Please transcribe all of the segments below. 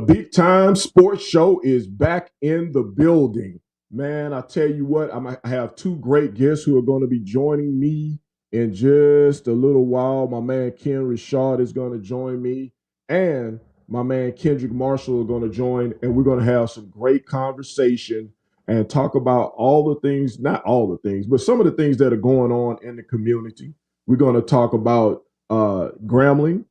Big Time Sports Show is back in the building. Man, I tell you what, I have two great guests who are going to be joining me in just a little while. My man Kenn Rashad is going to join me, and my man Kendrick Marshall are going to join, and we're going to have some great conversation and talk about all the things, not all the things, but some of the things that are going on in the community. We're going to talk about Grambling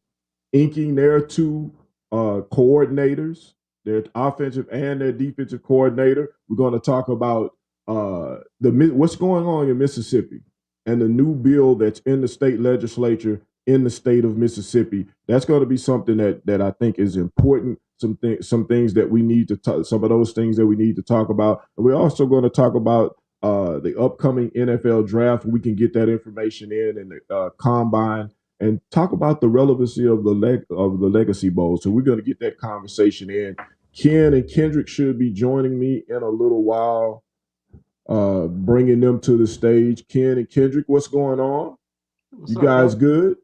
inking their two coordinators, their offensive and their defensive coordinator. We're going to talk about what's going on in Mississippi and the new bill that's in the state legislature in the state of Mississippi. That's going to be something that I think is important. Some things that we need to talk. Some of those things that we need to talk about. And we're also going to talk about the upcoming NFL draft. We can get that information in the combine and talk about the relevancy of the Legacy Bowl. So we're going to get that conversation in. Kenn and Kendrick should be joining me in a little while, bringing them to the stage. Kenn and Kendrick, what's going on? What's you up, guys man? good?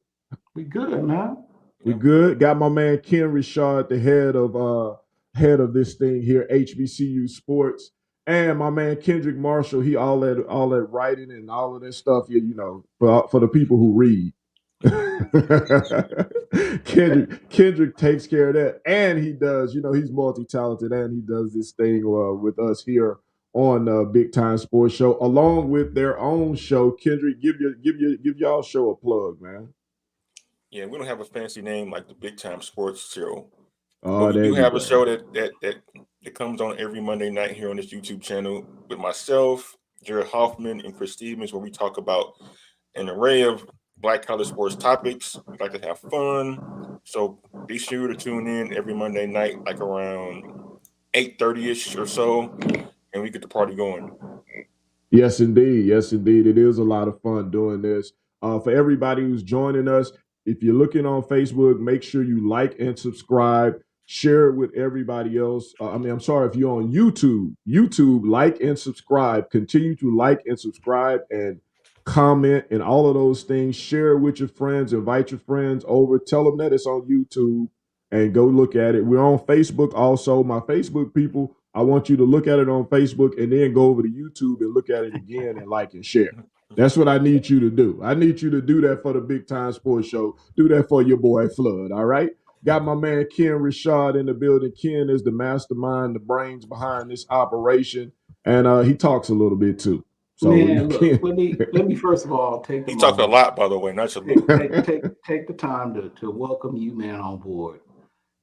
We good, man. We good. Got my man Kenn Rashad, the head of this thing here, HBCU Sports, and my man Kendrick Marshall. He all that writing and all of that stuff. You know, for the people who read. Kendrick takes care of that, and he does. You know, he's multi-talented, and he does this thing with us here on Big Time Sports Show, along with their own show. Kendrick, give y'all show a plug, man. Yeah, we don't have a fancy name like the Big Time Sports Show. Oh, but we do there you have go. a show that comes on every Monday night here on this YouTube channel with myself, Jared Hoffman, and Chris Stevens, where we talk about an array of Black college sports topics. We like to have fun. So be sure to tune in every Monday night, like around 8:30-ish or so, and we get the party going. Yes, indeed. Yes, indeed. It is a lot of fun doing this. For everybody who's joining us, if you're looking on Facebook, make sure you like and subscribe. Share it with everybody else. I'm sorry, if you're on YouTube, like and subscribe. Continue to like and subscribe and comment and all of those things. Share it with your friends. Invite your friends over. Tell them that it's on YouTube and go look at it. We're on Facebook also. My Facebook people, I want you to look at it on Facebook and then go over to YouTube and look at it again and like and share. That's what I need you to do. I need you to do that for the Big Time Sports Show. Do that for your boy Flood, all right? Got my man Kenn Rashad in the building. Kenn is the mastermind, the brains behind this operation, and he talks a little bit too. So man, look, let me first of all take the He talks a lot, by the way, not just take the time to welcome you, man, on board.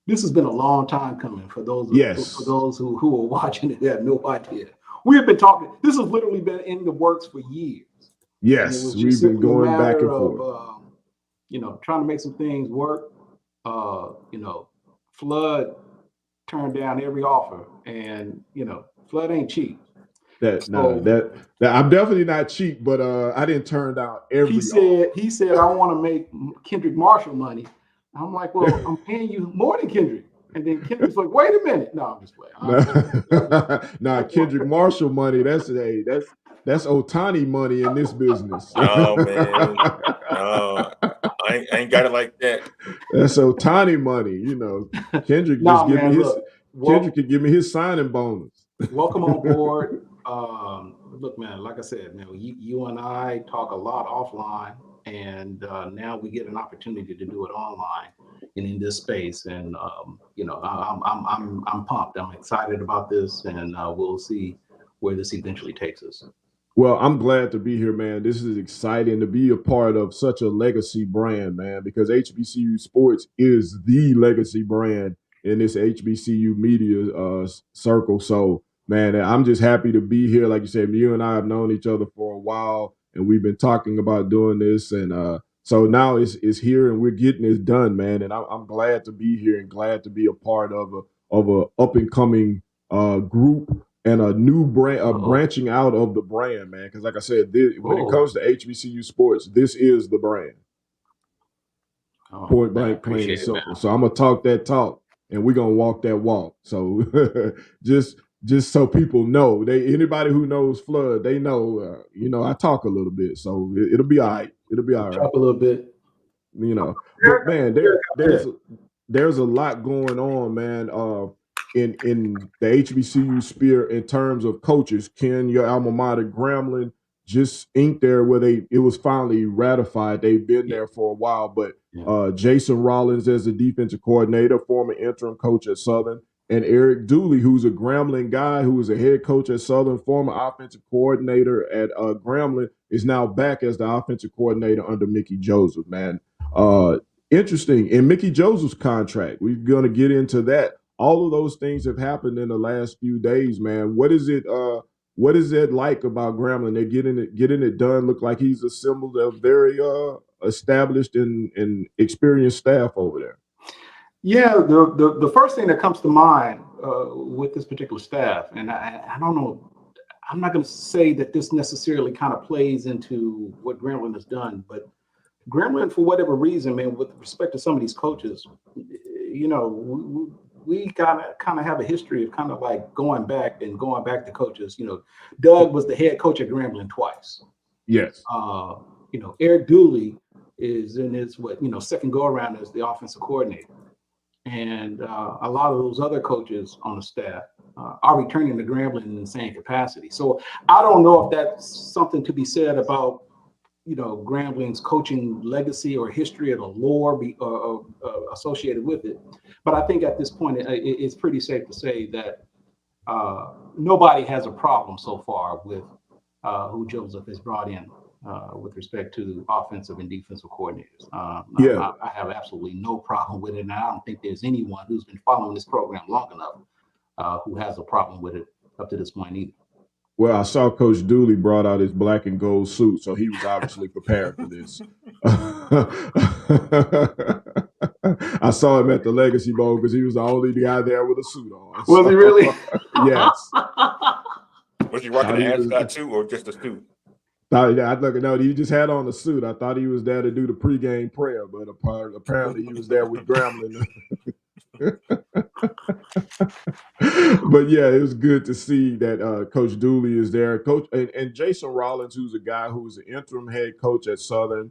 This has been a long time coming for those who are watching it. They have no idea. We have been talking. This has literally been in the works for years. Yes, we've been going back and forth. Trying to make some things work. Flood turned down every offer, and Flood ain't cheap. I'm definitely not cheap, but I didn't turn down every offer. He said I want to make Kendrick Marshall money. I'm like, well, I'm paying you more than Kendrick. And then Kendrick's like, wait a minute. No, I'm just playing. Nah, Kendrick Marshall money, that's Otani money in this business. Oh, man. No, I ain't got it like that. That's Otani money, Kendrick Kendrick could give me his signing bonus. Welcome on board. Look, man, like I said, man, you and I talk a lot offline, and now we get an opportunity to do it online and in this space. And I'm pumped. I'm excited about this, and we'll see where this eventually takes us. Well, I'm glad to be here, man. This is exciting to be a part of such a legacy brand, man, because HBCU Sports is the legacy brand in this HBCU media circle. So, man, I'm just happy to be here. Like you said, you and I have known each other for a while, and we've been talking about doing this. And so now it's here, and we're getting this done, man. And I'm glad to be here and glad to be a part of a up and coming group and a new brand, branching out of the brand, man. Because like I said, when it comes to HBCU Sports, this is the brand. Point blank, plain and simple. So I'm gonna talk that talk, and we're gonna walk that walk. So just so people know, anybody who knows Flood, they know, I talk a little bit, so it'll be all right. It'll be all right. Talk a little bit, But man, there's a lot going on, man. in the HBCU sphere in terms of coaches. Ken, your alma mater, Grambling, just inked there where it was finally ratified. They've been there for a while, but Jason Rollins as the defensive coordinator, former interim coach at Southern, and Eric Dooley, who's a Grambling guy, who was a head coach at Southern, former offensive coordinator at Grambling, is now back as the offensive coordinator under Mickey Joseph, man. Interesting. In Mickey Joseph's contract, we're going to get into that. All of those things have happened in the last few days, man. What is it like about Grambling? They're getting it done. Look like he's assembled a very established and experienced staff over there. Yeah, the first thing that comes to mind with this particular staff, and I don't know, I'm not going to say that this necessarily kind of plays into what Grambling has done, but Grambling, for whatever reason, man, with respect to some of these coaches, you know, we kind of have a history of kind of like going back to coaches. You know, Doug was the head coach at Grambling twice. Yes. You know, Eric Dooley is in his second go around as the offensive coordinator, and a lot of those other coaches on the staff are returning to Grambling in the same capacity. So I don't know if that's something to be said about, you know, Grambling's coaching legacy or history or the lore associated with it. But I think at this point, it's pretty safe to say that nobody has a problem so far with who Joseph has brought in with respect to offensive and defensive coordinators. I have absolutely no problem with it. And I don't think there's anyone who's been following this program long enough who has a problem with it up to this point either. Well, I saw Coach Dooley brought out his black and gold suit, so he was obviously prepared for this. I saw him at the Legacy Bowl because he was the only guy there with a suit on. Was he really? Yes. Was he rocking the ascot too, or just a suit? No, he just had on a suit. I thought he was there to do the pregame prayer, but apparently he was there with Grambling. But yeah, it was good to see that Coach Dooley is there. Coach and Jason Rollins, who's a guy who was an interim head coach at Southern,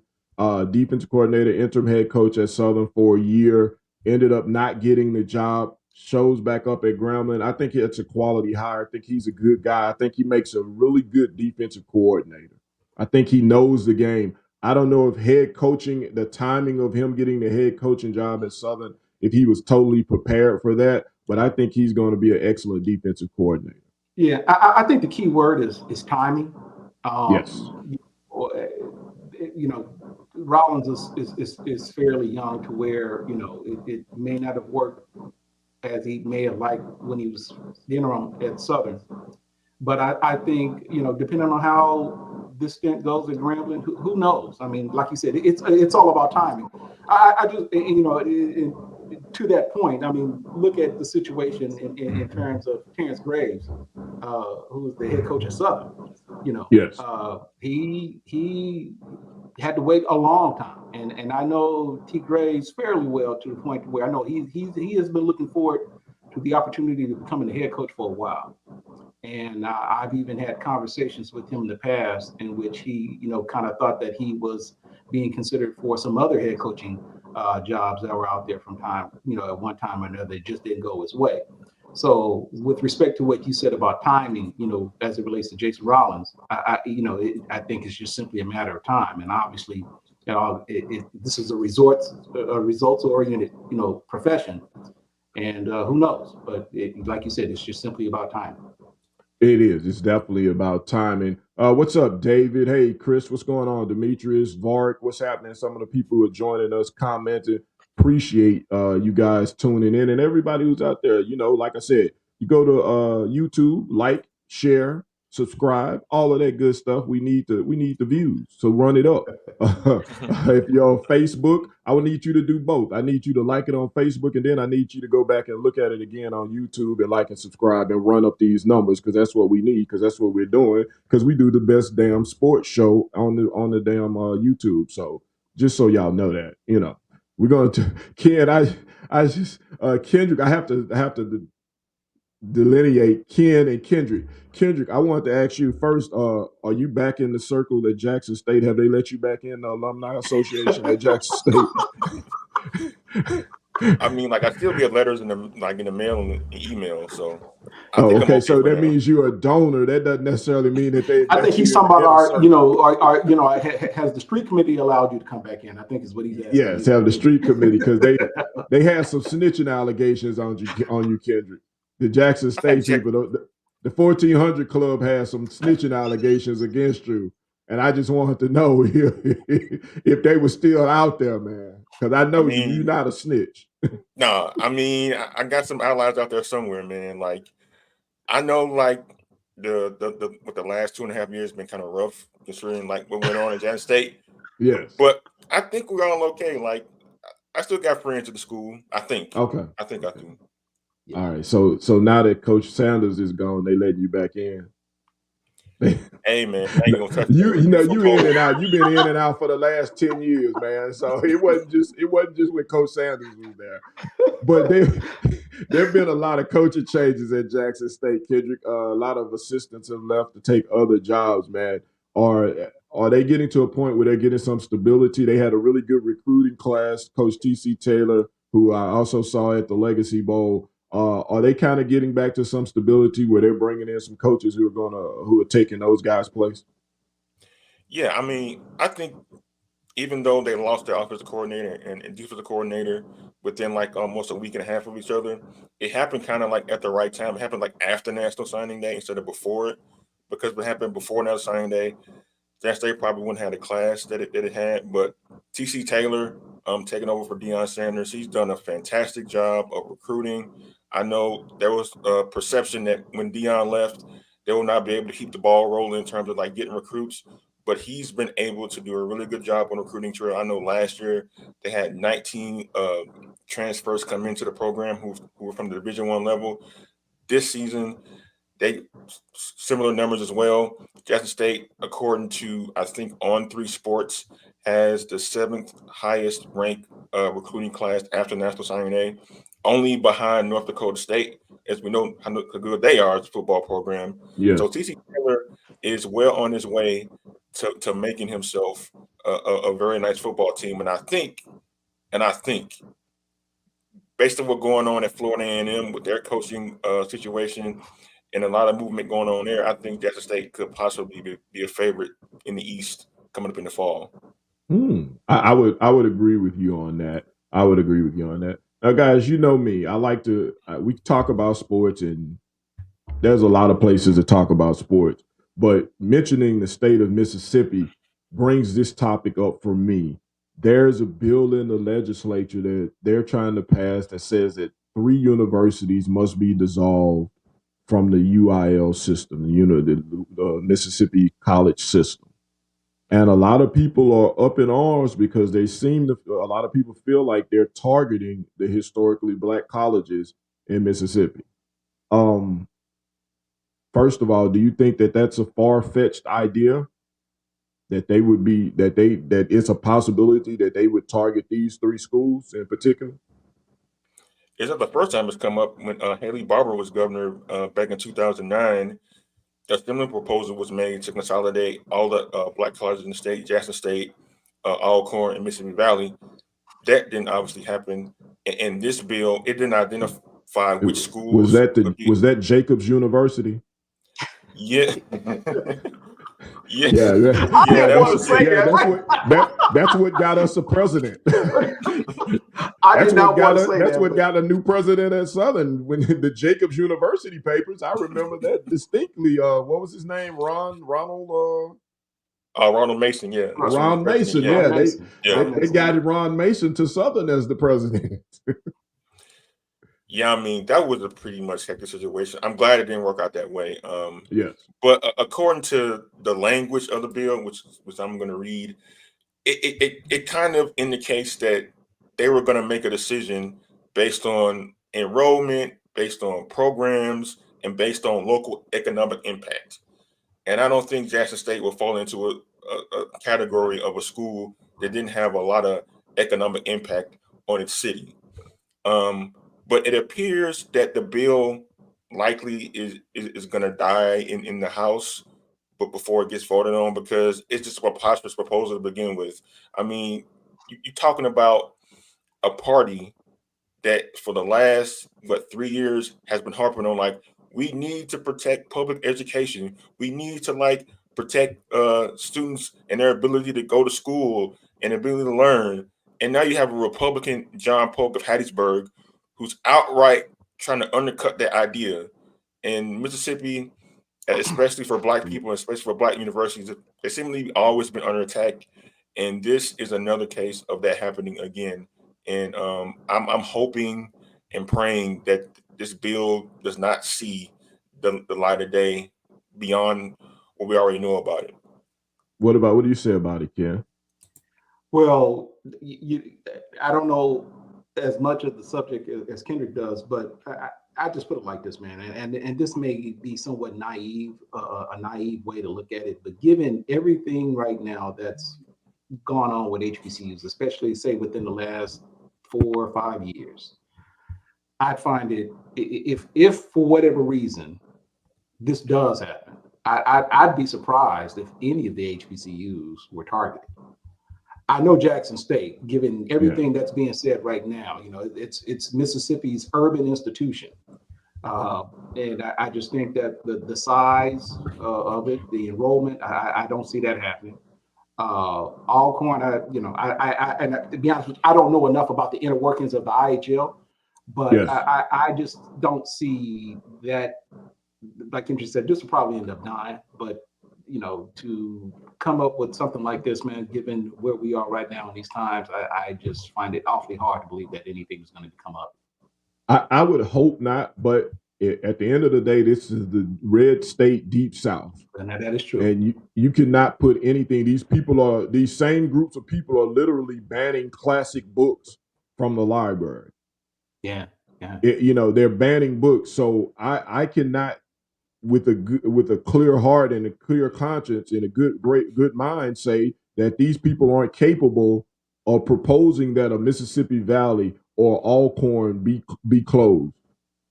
defensive coordinator, interim head coach at Southern for a year, ended up not getting the job, shows back up at Grambling. I think it's a quality hire. I think he's a good guy. I think he makes a really good defensive coordinator. I think he knows the game. I don't know if head coaching, the timing of him getting the head coaching job at Southern, if he was totally prepared for that, but I think he's going to be an excellent defensive coordinator. Yeah, I think the key word is timing. Yes. You know, Rollins is fairly young to where, you know, it may not have worked as he may have liked when he was interim at Southern. But I think, you know, depending on how this stint goes at Grambling, who knows? I mean, like you said, it's all about timing. I just, you know, to that point, I mean, look at the situation in terms of Terrence Graves, who's the head coach at Southern. You know, yes. He had to wait a long time, and I know T. Graves fairly well to the point where I know he has been looking forward to the opportunity to becoming the head coach for a while. And I've even had conversations with him in the past in which he, you know, kind of thought that he was being considered for some other head coaching jobs that were out there from time, you know, at one time or another. It just didn't go his way. So with respect to what you said about timing, you know, as it relates to Jason Rollins, I think it's just simply a matter of time. And obviously, this is a results-oriented, you know, profession. And who knows? But like you said, it's just simply about timing. It is. It's definitely about timing. What's up, David? Hey, Chris, what's going on? Demetrius, Vark, what's happening? Some of the people who are joining us, commenting. Appreciate you guys tuning in, and everybody who's out there. You know, like I said, you go to YouTube, like, share, subscribe, all of that good stuff. We need the views, so run it up. If you're on Facebook, I will need you to do both. I need you to like it on Facebook, and then I need you to go back and look at it again on YouTube and like and subscribe and run up these numbers, because that's what we need, because that's what we're doing, because we do the best damn sports show on the damn YouTube. So just so y'all know that, you know. We're going to Ken. Kendrick. I have to delineate Ken and Kendrick. Kendrick, I wanted to ask you first. Are you back in the circle at Jackson State? Have they let you back in the Alumni Association at Jackson State? I mean, like I still get letters in the mail and email, so I Oh, think I'm okay. okay So for that now. means you're a donor. That doesn't necessarily mean that they. I think he's talking about our, has the street committee allowed you to come back in? I think is what he's asking. Yes, have the street committee because they had some snitching allegations on you, Kendrick. The Jackson State people, the 1400 Club has some snitching allegations against you, and I just wanted to know if they were still out there, man. Because I know you're not a snitch. No, I mean I got some allies out there somewhere, man. Like I know, like the last 2.5 years been kind of rough considering like what went on in Jackson State. Yes, but I think we're all okay. Like I still got friends at the school. I think. Okay. I think I do. All right. So now that Coach Sanders is gone, they letting you back in. Hey man, I ain't gonna touch you in and out. You've been in and out for the last 10 years, man. So it wasn't just when Coach Sanders was there. But there've been a lot of coaching changes at Jackson State, Kendrick. A lot of assistants have left to take other jobs, man. Are they getting to a point where they're getting some stability? They had a really good recruiting class, Coach T.C. Taylor, who I also saw at the Legacy Bowl. Are they kind of getting back to some stability where they're bringing in some coaches who are taking those guys' place? Yeah, I mean, I think even though they lost their offensive coordinator and defensive coordinator within like almost a week and a half of each other, it happened kind of like at the right time. It happened like after National Signing Day instead of before it, because what happened before National Signing Day, Jackson State probably wouldn't have the class that it had. But T.C. Taylor, taking over for Deion Sanders, he's done a fantastic job of recruiting. I know there was a perception that when Deion left, they will not be able to keep the ball rolling in terms of like getting recruits. But he's been able to do a really good job on recruiting trail. I know last year they had 19 transfers come into the program who were from the Division I level. This season, they similar numbers as well. Jackson State, according to I think On3 Sports, has the 7th highest ranked recruiting class after National Signing Day, only behind North Dakota State, as we know how good they are as a football program. Yeah. So T.C. Taylor is well on his way to making himself a very nice football team, and I think, based on what's going on at Florida A&M with their coaching situation and a lot of movement going on there, I think Jackson State could possibly be a favorite in the East coming up in the fall. I would agree with you on that. Now, guys, you know me. I like to we talk about sports, and there's a lot of places to talk about sports. But mentioning the state of Mississippi brings this topic up for me. There's a bill in the legislature that they're trying to pass that says that 3 universities must be dissolved from the UIL system, the Mississippi College system. And a lot of people are up in arms because a lot of people feel like they're targeting the historically Black colleges in Mississippi. First of all, do you think that that's a far-fetched idea? That it's a possibility that they would target these 3 schools in particular? It's not the first time it's come up. When Haley Barbour was governor back in 2009, a similar proposal was made to consolidate all the Black colleges in the state, Jackson State, Alcorn, and Mississippi Valley. That didn't obviously happen. And this bill, it didn't identify which schools. Was that Jacobs University? Yeah. Yeah, that's what got us a president. That's what got a new president at Southern. When the Jacobs University papers, I remember that distinctly. What was his name? Ronald Mason, yeah. Ron Mason, yeah. They got Ron Mason to Southern as the president. Yeah, I mean, that was a pretty much hectic situation. I'm glad it didn't work out that way. Yes. But according to the language of the bill, which I'm going to read, it kind of indicates that they were going to make a decision based on enrollment, based on programs, and based on local economic impact. And I don't think Jackson State will fall into a category of a school that didn't have a lot of economic impact on its city. But it appears that the bill likely is going to die in the House, but before it gets voted on, because it's just a preposterous proposal to begin with. I mean, you're talking about a party that for the last 3 years has been harping on, like, we need to protect public education. We need to protect students and their ability to go to school and ability to learn. And now you have a Republican, John Polk of Hattiesburg, who's outright trying to undercut that idea. In Mississippi, especially for Black people, especially for Black universities, they seemingly always been under attack. And this is another case of that happening again. And I'm hoping and praying that this bill does not see the light of day beyond what we already know about it. What do you say about it, Ken? Well, I don't know as much of the subject as Kendrick does, but I just put it like this, man, and this may be somewhat naive, a naive way to look at it, but given everything right now that's gone on with HBCUs, especially say within the last 4 or 5 years, I'd find it, if for whatever reason this does happen, I'd be surprised if any of the HBCUs were targeted. I know Jackson State, given everything that's being said right now, it's Mississippi's urban institution. And I just think that the size of it, the enrollment, I don't see that happening. Alcorn, and to be honest with you, I don't know enough about the inner workings of the IHL, but I just don't see that, like Kendrick said, this will probably end up dying, but to come up with something like this, man, given where we are right now in these times, I just find it awfully hard to believe that anything is going to come up. I would hope not, but at the end of the day, this is the red state, deep South. And that is true. And you cannot put anything. These same groups of people are literally banning classic books from the library. Yeah. They're banning books. So I cannot, with a clear heart and a clear conscience and a good mind, say that these people aren't capable of proposing that a Mississippi Valley or Alcorn be closed.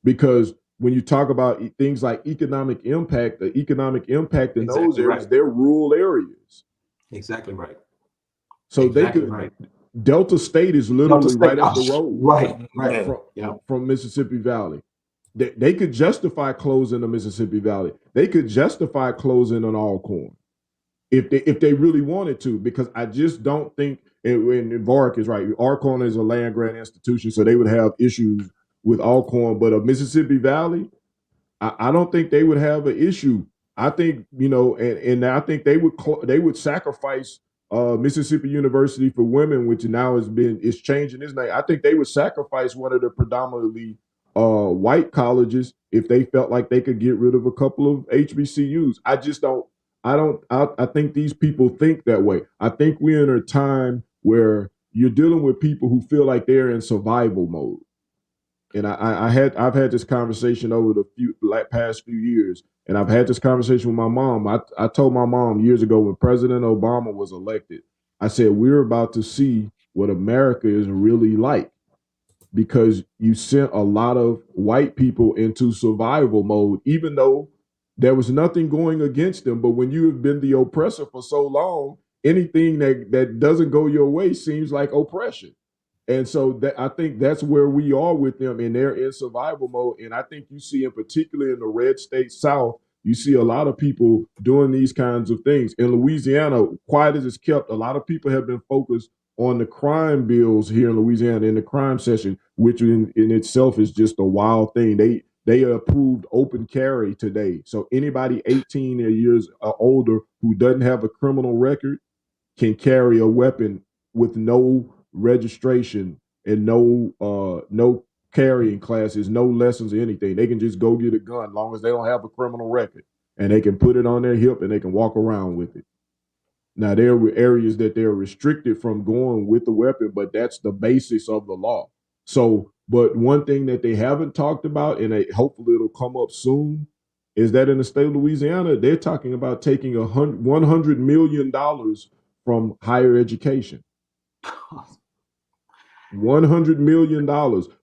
Because when you talk about things like economic impact, the economic impact in those areas, they're rural areas. Exactly right. So they could. Right. Delta State is literally right up the road. Right. From Mississippi Valley. They could justify closing the Mississippi Valley. They could justify closing an Alcorn if they really wanted to, because I just don't think, and Varric is right, Alcorn is a land-grant institution, so they would have issues with Alcorn, but a Mississippi Valley, I don't think they would have an issue. I think, and I think they would sacrifice Mississippi University for Women, which now is changing its name. I think they would sacrifice one of the predominantly white colleges if they felt like they could get rid of a couple of HBCUs. I think these people think that way. I think we're in a time where you're dealing with people who feel like they're in survival mode. And I've had this conversation over the past few years, and I've had this conversation with my mom. I told my mom years ago when President Obama was elected, I said, we're about to see what America is really like, because you sent a lot of white people into survival mode, even though there was nothing going against them. But when you have been the oppressor for so long, anything that doesn't go your way seems like oppression. And so I think that's where we are with them, and they're in survival mode. And I think you see, in particular in the red state South, you see a lot of people doing these kinds of things. In Louisiana, quiet as it's kept, a lot of people have been focused on the crime bills here in Louisiana, in the crime session, which in itself is just a wild thing. They approved open carry today. So anybody 18 years or older who doesn't have a criminal record can carry a weapon with no registration and no carrying classes, no lessons or anything. They can just go get a gun as long as they don't have a criminal record, and they can put it on their hip and they can walk around with it. Now, there were areas that they're restricted from going with the weapon, but that's the basis of the law. So, but one thing that they haven't talked about, and hopefully it'll come up soon, is that in the state of Louisiana, they're talking about taking $100 million from higher education. $100 million.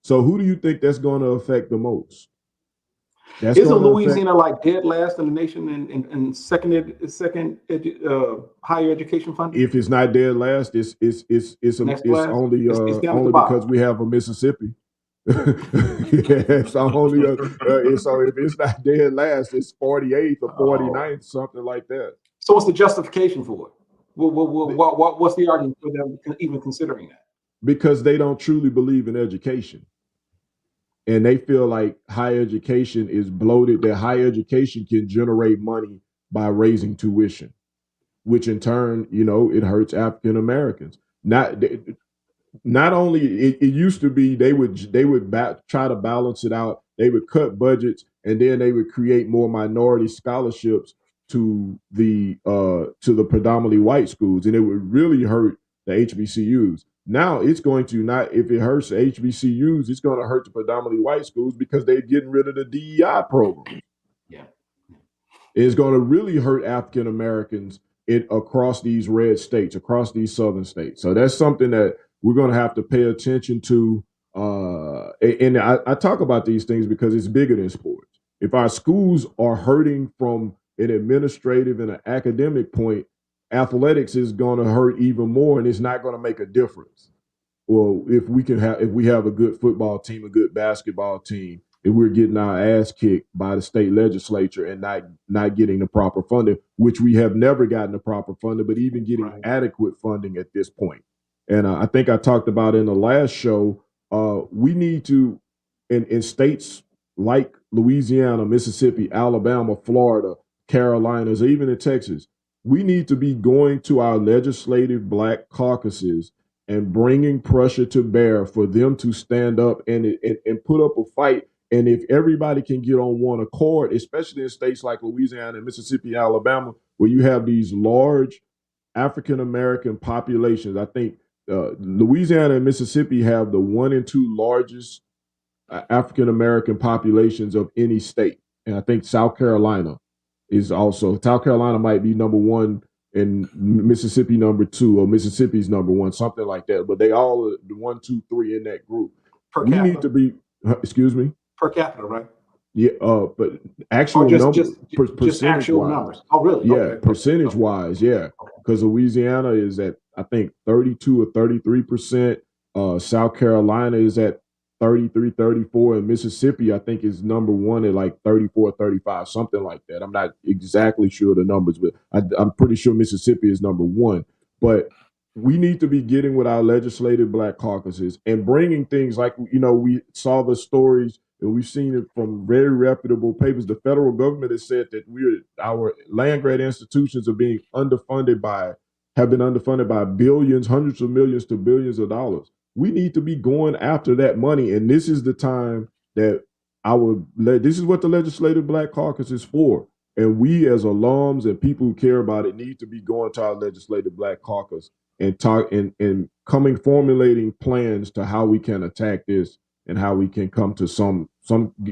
So who do you think that's going to affect the most? Isn't Louisiana like dead last in the nation in higher education funding? If it's not dead last, it's only because we have a Mississippi. It's only so if it's not dead last, it's 48th or 49th, something like that. So what's the justification for it? What's the argument for them even considering that? Because they don't truly believe in education. And they feel like higher education is bloated, that higher education can generate money by raising tuition, which in turn, it hurts African Americans. Not only it used to be they would try to balance it out. They would cut budgets, and then they would create more minority scholarships to the predominantly white schools, and it would really hurt the HBCUs. Now it's going to not, if it hurts the HBCUs, it's going to hurt the predominantly white schools because they're getting rid of the DEI program. Yeah, it's going to really hurt African Americans across these red states, across these southern states. So that's something that we're going to have to pay attention to. And I talk about these things because it's bigger than sports. If our schools are hurting from an administrative and an academic point, athletics is going to hurt even more, and it's not going to make a difference. Well, if we have a good football team, a good basketball team, if we're getting our ass kicked by the state legislature and not getting the proper funding, which we have never gotten the proper funding, but even getting adequate funding at this point. And I think I talked about in the last show, we need to, in states like Louisiana, Mississippi, Alabama, Florida, Carolinas, or even in Texas, we need to be going to our legislative black caucuses and bringing pressure to bear for them to stand up and put up a fight. And if everybody can get on one accord, especially in states like Louisiana, Mississippi, Alabama, where you have these large African-American populations, I think Louisiana and Mississippi have the 1 and 2 largest African-American populations of any state. And I think South Carolina might be number 1 and Mississippi number 2, or Mississippi's number 1, something like that. But they all are the 1, 2, 3 in that group. Per capita. We need to be, excuse me? Per capita, right? Yeah, but actual numbers, just actual numbers. Oh, really? Yeah, okay. Percentage-wise, yeah. Because Louisiana is at, I think, 32 or 33%. South Carolina is at 33, 34, and Mississippi, I think, is number 1 at like 34, 35, something like that. I'm not exactly sure the numbers, but I'm pretty sure Mississippi is number 1. But we need to be getting with our legislative black caucuses and bringing things like, we saw the stories and we've seen it from very reputable papers. The federal government has said that our land grant institutions are being have been underfunded by billions, hundreds of millions to billions of dollars. We need to be going after that money. And this is the time that this is what the legislative black caucus is for. And we as alums and people who care about it need to be going to our legislative black caucus and formulating plans to how we can attack this and how we can come to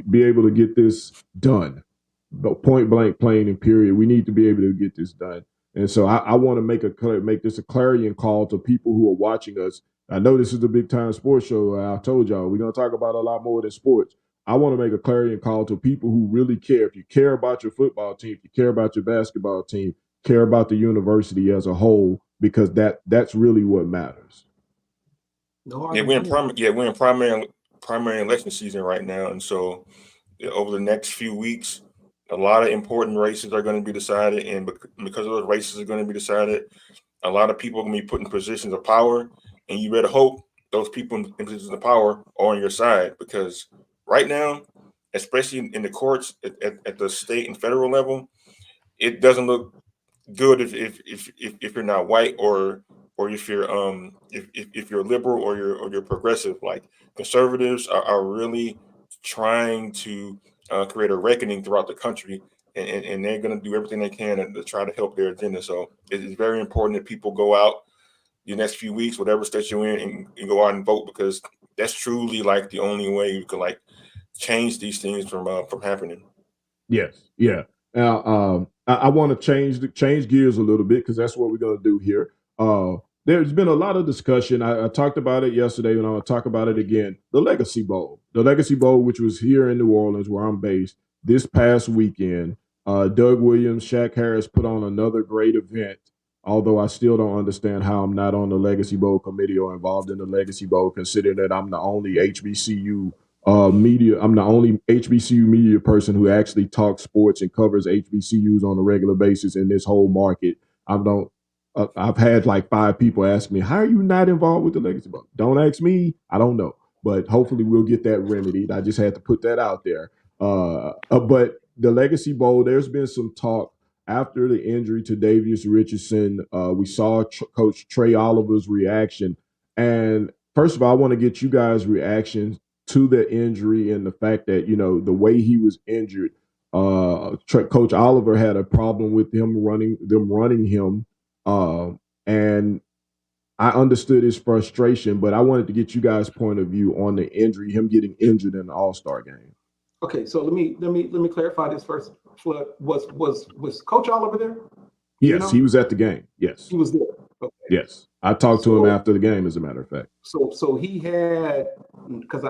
be able to get this done. But point blank, plain and period, we need to be able to get this done. And so I want to make this a clarion call to people who are watching us. I know this is the Big Time Sports Show. I told y'all we're going to talk about a lot more than sports. I want to make a clarion call to people who really care. If you care about your football team, if you care about your basketball team, care about the university as a whole, because that's really what matters. We're in primary election season right now, and so over the next few weeks, a lot of important races are going to be decided, and because those races are going to be decided, a lot of people are going to be put in positions of power, and you better hope those people in positions of power are on your side, because right now, especially in the courts at the state and federal level, it doesn't look good if you're not white or if you're liberal or you're progressive. Like, conservatives are really trying to create a reckoning throughout the country, and they're going to do everything they can to try to help their agenda. So it's very important that people go out the next few weeks, whatever state you're in, and go out and vote, because that's truly like the only way you can like change these things from happening. Yes, yeah. Now, I want to change gears a little bit, because that's what we're going to do here. There's been a lot of discussion. I talked about it yesterday, and I'm going to talk about it again. The Legacy Bowl, which was here in New Orleans, where I'm based, this past weekend. Doug Williams, Shaq Harris put on another great event. Although I still don't understand how I'm not on the Legacy Bowl committee or involved in the Legacy Bowl, considering that I'm the only HBCU media. I'm the only HBCU media person who actually talks sports and covers HBCUs on a regular basis in this whole market. I've had like 5 people ask me, how are you not involved with the Legacy Bowl? Don't ask me. I don't know. But hopefully we'll get that remedied. I just had to put that out there. But the Legacy Bowl, there's been some talk after the injury to Davius Richardson. We saw Coach Trey Oliver's reaction. And first of all, I want to get you guys' reactions to the injury and the fact that, the way he was injured. Coach Oliver had a problem with them running him. And I understood his frustration, but I wanted to get you guys' point of view on the injury, him getting injured in the All-Star game. Okay, so let me clarify this first. Flood, was Coach Oliver there? Yes, he was at the game. Yes, he was there. Okay. Yes, I talked to him after the game, as a matter of fact. So he had, because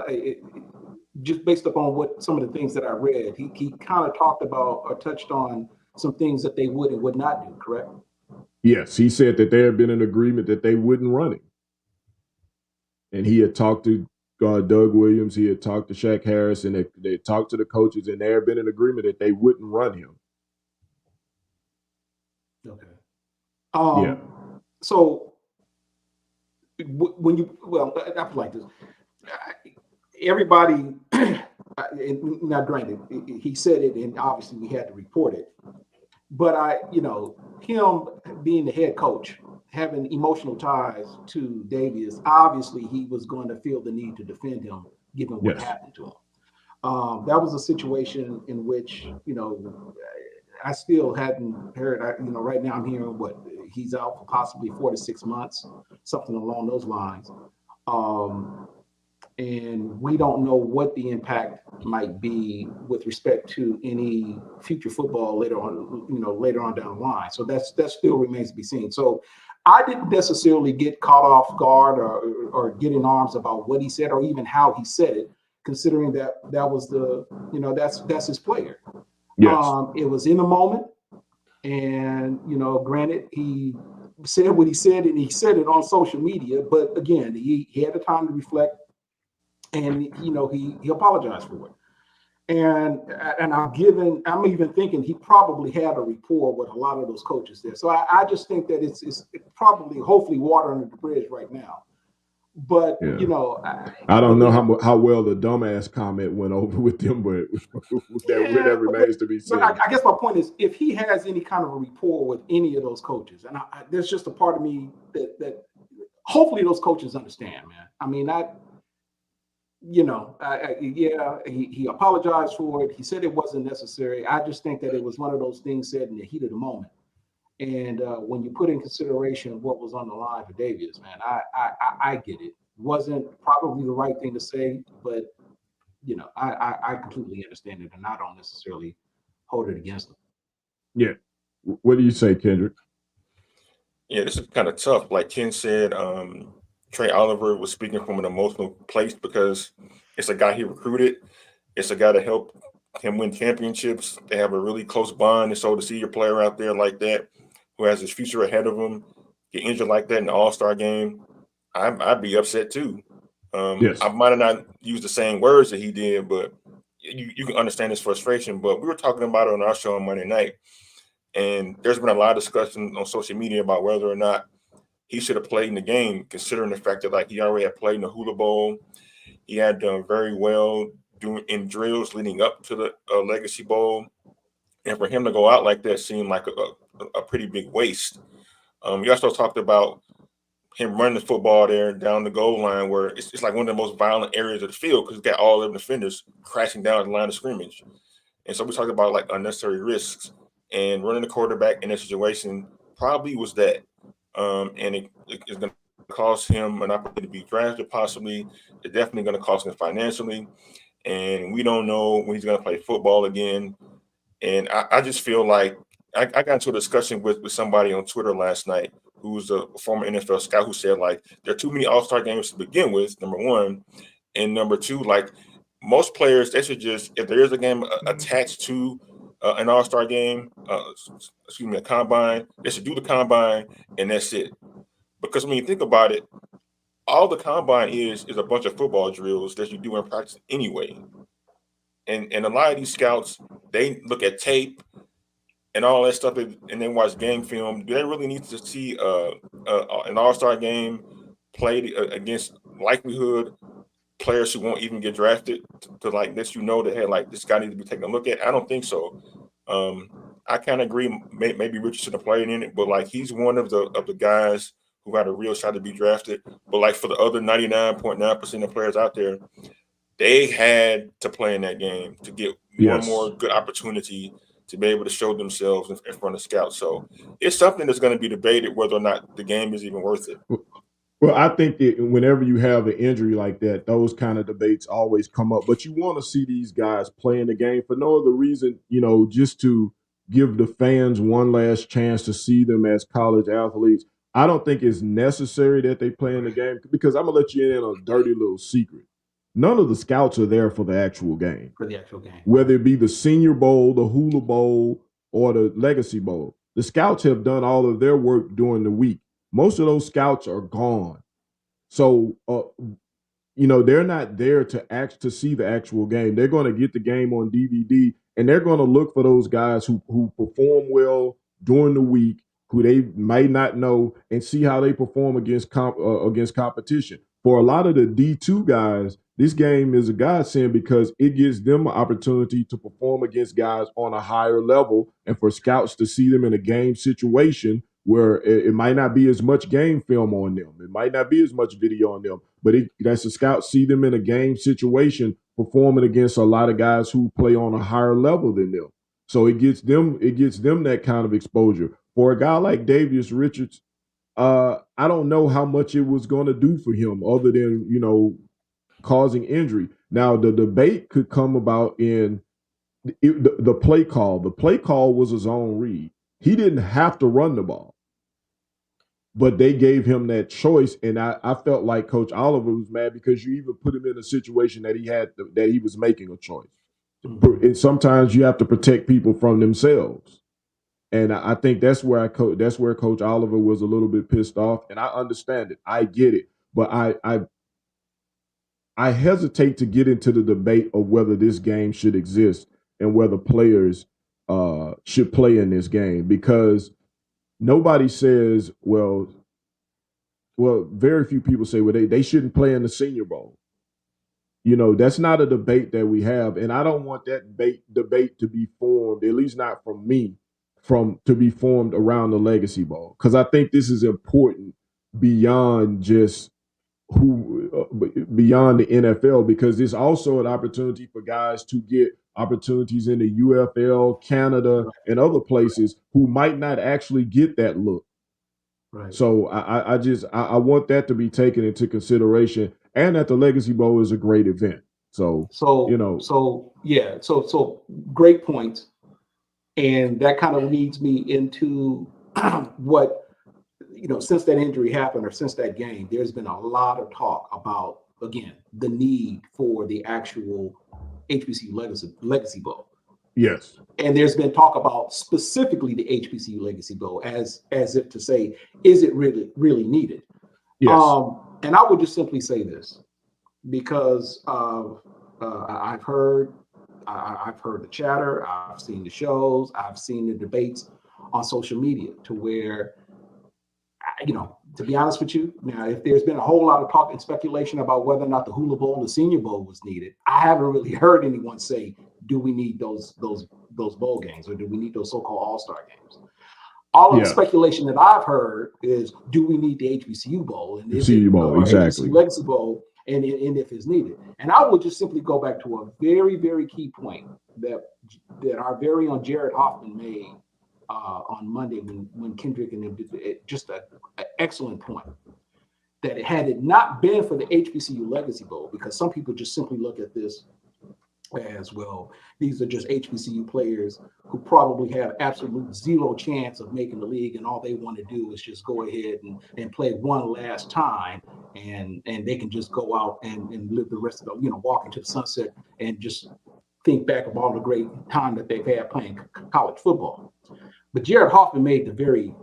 just based upon what some of the things that I read, he kind of talked about or touched on some things that they would and would not do. Correct? Yes, he said that there had been an agreement that they wouldn't run him. And he had talked to Doug Williams, he had talked to Shaq Harris, and they talked to the coaches, and there had been an agreement that they wouldn't run him. Okay. Yeah. So when you, I feel like this, everybody, now granted, he said it, and obviously we had to report it. But him being the head coach, having emotional ties to Davius, obviously he was going to feel the need to defend him, given what happened to him. That was a situation in which, I still hadn't heard. Right now I'm hearing he's out for possibly 4 to 6 months, something along those lines. And we don't know what the impact might be with respect to any future football later on down the line. So that still remains to be seen. So I didn't necessarily get caught off guard or get in arms about what he said or even how he said it, considering that was that's his player. Yes. It was in the moment, and granted, he said what he said, and he said it on social media. But again, he had the time to reflect. And he apologized for it, and I'm even thinking he probably had a rapport with a lot of those coaches there. So I just think that it's probably hopefully water under the bridge right now. But I don't know how well the dumbass comment went over with them, but that remains to be seen. But I guess my point is, if he has any kind of a rapport with any of those coaches, and there's just a part of me that hopefully those coaches understand, man. I mean, he apologized for it. He said it wasn't necessary. I just think that it was one of those things said in the heat of the moment. And when you put in consideration what was on the line for Davius, man, I get it. Wasn't probably the right thing to say, but I completely understand it, and I don't necessarily hold it against him. Yeah. What do you say, Kendrick? Yeah, this is kind of tough. Like Ken said, Trey Oliver was speaking from an emotional place because it's a guy he recruited. It's a guy to help him win championships. They have a really close bond. And so to see your player out there like that, who has his future ahead of him, get injured like that in the All-Star game, I'd be upset too. Yes. I might have not used the same words that he did, but you can understand his frustration. But we were talking about it on our show on Monday night, and there's been a lot of discussion on social media about whether or not he should have played in the game, considering the fact that he already had played in the Hula Bowl. He had done very well in drills leading up to the Legacy Bowl. And for him to go out like that seemed like a pretty big waste. We also talked about him running the football there down the goal line, where it's like one of the most violent areas of the field because it's got all of the defenders crashing down the line of scrimmage. And so we talked about unnecessary risks, and running the quarterback in that situation probably was that. And it's going to cost him an opportunity to be drafted, possibly. It's definitely going to cost him financially. And we don't know when he's going to play football again. And I just feel like I got into a discussion with somebody on Twitter last night who's a former NFL scout who said, there are too many All-Star games to begin with, number one. And number two, most players, they should just, if there is a game attached to an All-Star game, a combine, they should do the combine, and that's it. Because when you think about it, all the combine is a bunch of football drills that you do in practice anyway. And a lot of these scouts, they look at tape and all that stuff, and then watch game film. Do they really need to see an all-star game played against likelihood players who won't even get drafted to like this? That hey, like this guy needs to be taken a look at. I don't think so. I kind of agree. Maybe Richardson have played in it, but like he's one of the guys who had a real shot to be drafted. But like for the other 99.9% of players out there, they had to play in that game to get one more good opportunity to be able to show themselves in front of scouts. So it's something that's going to be debated whether or not the game is even worth it. Well, I think that whenever you have an injury like that, those kind of debates always come up. But you want to see these guys playing the game for no other reason, just to give the fans one last chance to see them as college athletes. I don't think it's necessary that they play in the game, because I'm going to let you in on a dirty little secret. None of the scouts are there for the actual game. Whether it be the Senior Bowl, the Hula Bowl, or the Legacy Bowl. The scouts have done all of their work during the week. Most of those scouts are gone. So, they're not there to see the actual game. They're going to get the game on DVD, and they're going to look for those guys who perform well during the week, who they might not know, and see how they perform against competition. For a lot of the D2 guys, this game is a godsend because it gives them an opportunity to perform against guys on a higher level, and for scouts to see them in a game situation where it might not be as much game film on them. It might not be as much video on them, but that's the scouts see them in a game situation performing against a lot of guys who play on a higher level than them. So it gets them that kind of exposure. For a guy like Davius Richards, I don't know how much it was going to do for him other than, causing injury. Now, the debate could come about in the play call. The play call was a zone read. He didn't have to run the ball, but they gave him that choice. And I felt like Coach Oliver was mad because you even put him in a situation that he was making a choice. And sometimes you have to protect people from themselves. And I think that's where Coach Oliver was a little bit pissed off. And I understand it. I get it. But I hesitate to get into the debate of whether this game should exist and whether players should play in this game, because nobody says, well, very few people say, well, they shouldn't play in the Senior Bowl. That's not a debate that we have. And I don't want that debate to be formed, at least not from me, to be formed around the Legacy Bowl. Because I think this is important beyond just beyond the NFL, because it's also an opportunity for guys to get opportunities in the UFL, Canada, and other places who might not actually get that look. Right. So I want that to be taken into consideration, and that the Legacy Bowl is a great event. So great points. And that kind of leads me into what, since that injury happened or since that game, there's been a lot of talk about, again, the need for the actual HBCU Legacy Bowl. Yes. And there's been talk about specifically the HBCU Legacy Bowl as if to say, is it really needed? Yes. And I would just simply say this, because I've heard the chatter, I've seen the shows, I've seen the debates on social media, to where, to be honest with you, now, if there's been a whole lot of talk and speculation about whether or not the Hula Bowl and the Senior Bowl was needed, I haven't really heard anyone say, do we need those bowl games, or do we need those so-called all-star games? All of the speculation that I've heard is, do we need the HBCU Bowl and exactly, HBCU Legacy Bowl, and if it's needed? And I would just simply go back to a very, very key point that our very own Jared Hoffman made on Monday when Kendrick and him did just an excellent point, that had it not been for the HBCU Legacy Bowl, because some people just simply look at this as, well, these are just HBCU players who probably have absolute zero chance of making the league, and all they want to do is just go ahead and play one last time, and they can just go out and live the rest of the, walk into the sunset and just think back of all the great time that they've had playing college football. But Jared Hoffman made the very,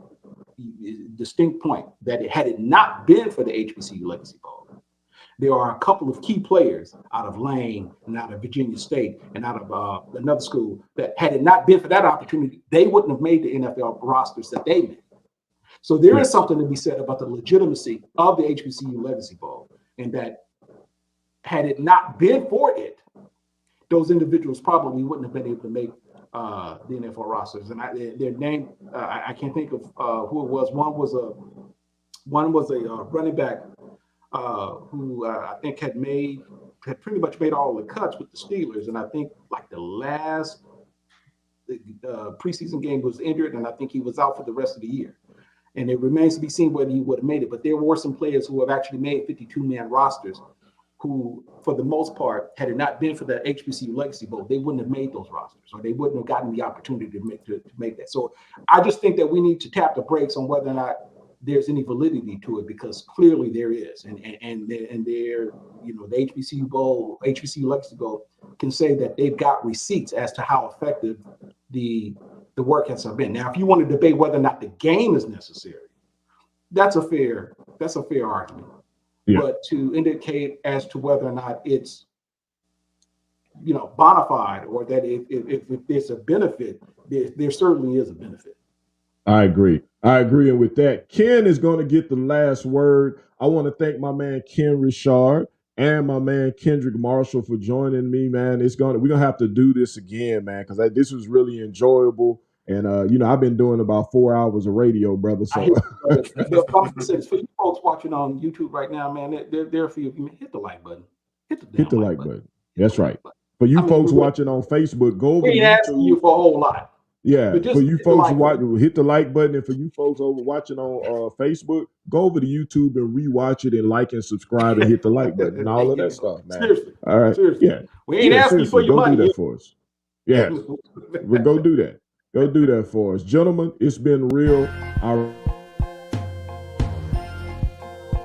distinct point that had it not been for the HBCU Legacy Bowl, there are a couple of key players out of Lane and out of Virginia State and out of another school that had it not been for that opportunity, they wouldn't have made the NFL rosters that they made. So there is something to be said about the legitimacy of the HBCU Legacy Bowl, and that had it not been for it, those individuals probably wouldn't have been able to make the NFL rosters. And their name, I can't think of who it was. One was a running back who I think had pretty much made all the cuts with the Steelers, and I think like the last preseason game was injured, and I think he was out for the rest of the year. And it remains to be seen whether he would have made it. But there were some players who have actually made 52-man rosters who, for the most part, had it not been for the HBCU Legacy Bowl, they wouldn't have made those rosters, or they wouldn't have gotten the opportunity to make that. So I just think that we need to tap the brakes on whether or not there's any validity to it, because clearly there is. And there, you know, the HBCU Bowl, HBCU Legacy Bowl can say that they've got receipts as to how effective the work has been. Now, if you want to debate whether or not the game is necessary, that's a fair argument. Yeah. But to indicate as to whether or not it's, you know, bona fide, or that if there's a benefit, there certainly is a benefit. I agree. And with that, Ken is going to get the last word. I want to thank my man Kenn Rashad and my man Kendrick Marshall for joining me, man. We're gonna have to do this again, man, because this was really enjoyable. And you know, I've been doing about 4 hours of radio, brother. So for you folks watching on YouTube right now, man, they're for you. Hit the like button. Hit the like button. That's right. For you folks watching on Facebook, go over to YouTube. We ain't asking you for a whole lot. Yeah, for you folks hit the like button, and for you folks over watching on Facebook, go over to YouTube and rewatch it and like and subscribe and hit the like button and all of that stuff, man. Seriously. All right. Seriously. Yeah. We ain't asking you for your money. Go do that for us. Yeah. We'll go do that. Go do that for us. Gentlemen, it's been real.